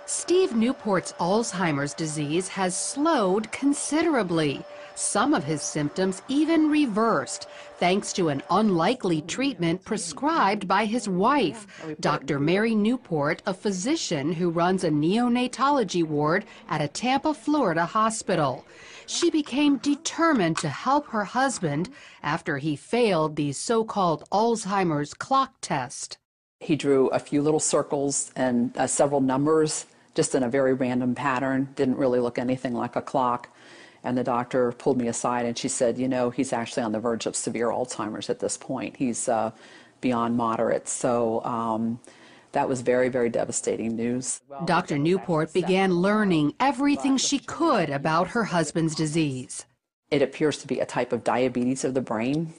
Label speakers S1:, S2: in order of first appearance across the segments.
S1: Steve Newport's Alzheimer's disease has slowed considerably. Some of his symptoms even reversed, thanks to an unlikely treatment prescribed by his wife, Dr. Mary Newport, a physician who runs a neonatology ward at a Tampa, Florida hospital. She became determined to help her husband after he failed the so-called Alzheimer's clock test.
S2: He drew a few little circles and several numbers, just in a very random pattern, didn't really look anything like a clock. And the doctor pulled me aside and she said, you know, he's actually on the verge of severe Alzheimer's at this point. He's beyond moderate. So that was very, very devastating news.
S1: Dr. Newport began learning everything she could about her husband's disease.
S2: It appears to be a type of diabetes of the brain,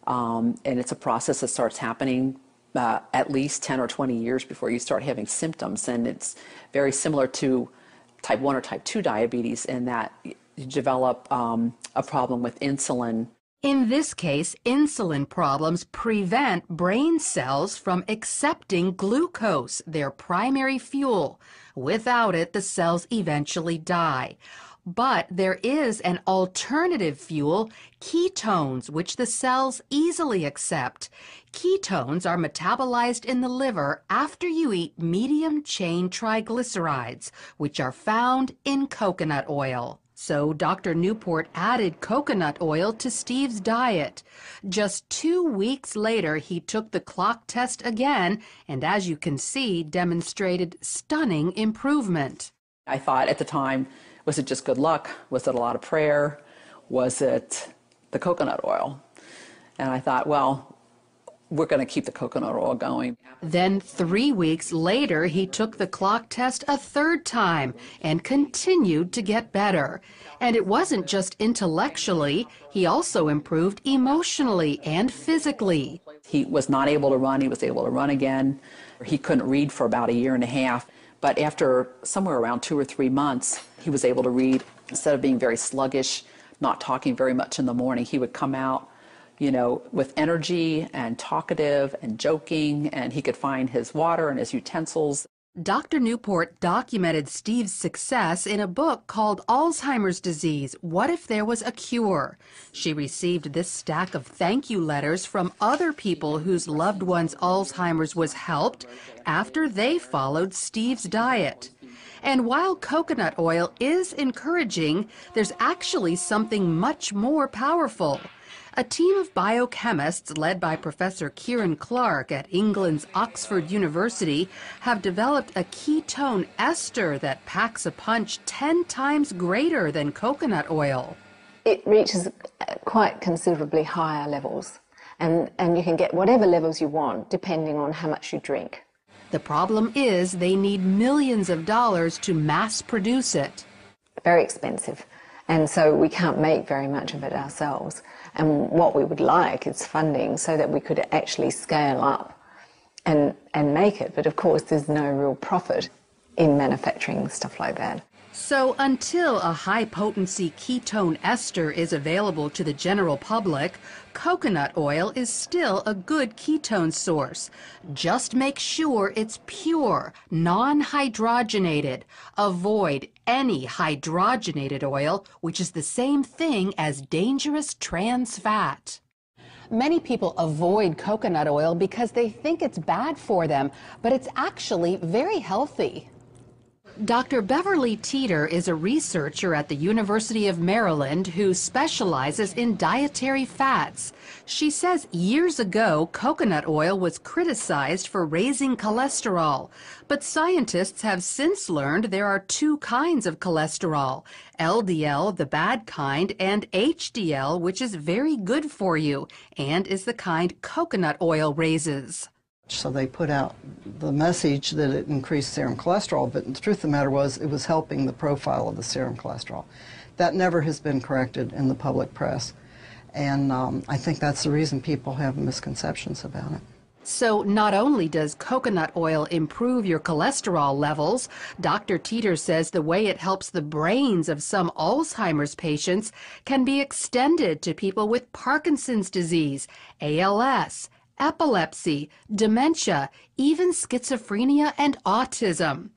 S2: and it's a process that starts happening at least 10 or 20 years before you start having symptoms. And it's very similar to type 1 or type 2 diabetes in that you develop a problem with insulin.
S1: In this case, insulin problems prevent brain cells from accepting glucose, their primary fuel. Without it, the cells eventually die. But there is an alternative fuel, ketones, which the cells easily accept. Ketones are metabolized in the liver after you eat medium-chain triglycerides, which are found in coconut oil. So Dr. Newport added coconut oil to Steve's diet. Just 2 weeks later, he took the clock test again, and as you can see, demonstrated stunning improvement.
S2: I thought at the time, was it just good luck? Was it a lot of prayer? Was it the coconut oil? And I thought, well, we're going to keep the coconut oil going.
S1: Then 3 weeks later, he took the clock test a third time and continued to get better. And it wasn't just intellectually, he also improved emotionally and physically.
S2: He was not able to run. He was able to run again. He couldn't read for about 1.5 years. But after somewhere around 2 or 3 months, he was able to read. Instead of being very sluggish, not talking very much in the morning, he would come out, you know, with energy and talkative and joking, and he could find his water and his utensils.
S1: Dr. Newport documented Steve's success in a book called Alzheimer's Disease, What If There Was a Cure? She received this stack of thank you letters from other people whose loved ones' Alzheimer's was helped after they followed Steve's diet. And while coconut oil is encouraging, there's actually something much more powerful. A team of biochemists led by Professor Kieran Clark at England's Oxford University have developed a ketone ester that packs a punch 10 times greater than coconut oil.
S3: It reaches quite considerably higher levels, and you can get whatever levels you want depending on how much you drink.
S1: The problem is they need millions of dollars to mass produce it.
S3: Very expensive, and so we can't make very much of it ourselves. And what we would like is funding so that we could actually scale up and make it. But of course, there's no real profit in manufacturing stuff like that.
S1: So until a high-potency ketone ester is available to the general public, coconut oil is still a good ketone source. Just make sure it's pure, non-hydrogenated. Avoid any hydrogenated oil, which is the same thing as dangerous trans fat. Many people avoid coconut oil because they think it's bad for them, but it's actually very healthy. Dr. Beverly Teeter is a researcher at the University of Maryland who specializes in dietary fats. She says years ago, coconut oil was criticized for raising cholesterol, but scientists have since learned there are 2 kinds of cholesterol, LDL, the bad kind, and HDL, which is very good for you and is the kind coconut oil raises.
S4: So they put out the message that it increased serum cholesterol, but the truth of the matter was it was helping the profile of the serum cholesterol. That never has been corrected in the public press, and I think that's the reason people have misconceptions about it.
S1: So not only does coconut oil improve your cholesterol levels, Dr. Teeter says the way it helps the brains of some Alzheimer's patients can be extended to people with Parkinson's disease, ALS, epilepsy, dementia, even schizophrenia and autism.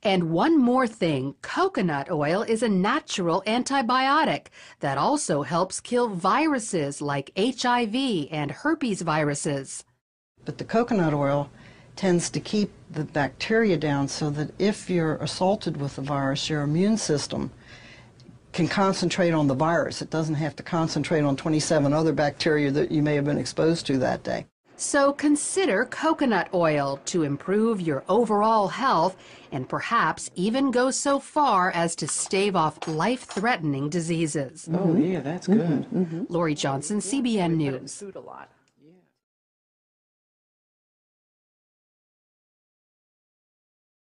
S1: And one more thing, coconut oil is a natural antibiotic that also helps kill viruses like HIV and herpes viruses.
S4: But the coconut oil tends to keep the bacteria down so that if you're assaulted with the virus, your immune system can concentrate on the virus. It doesn't have to concentrate on 27 other bacteria that you may have been exposed to that day.
S1: So consider coconut oil to improve your overall health and perhaps even go so far as to stave off life-threatening diseases.
S5: Oh, yeah, that's good.
S1: Lori Johnson, CBN News.
S2: Food a lot.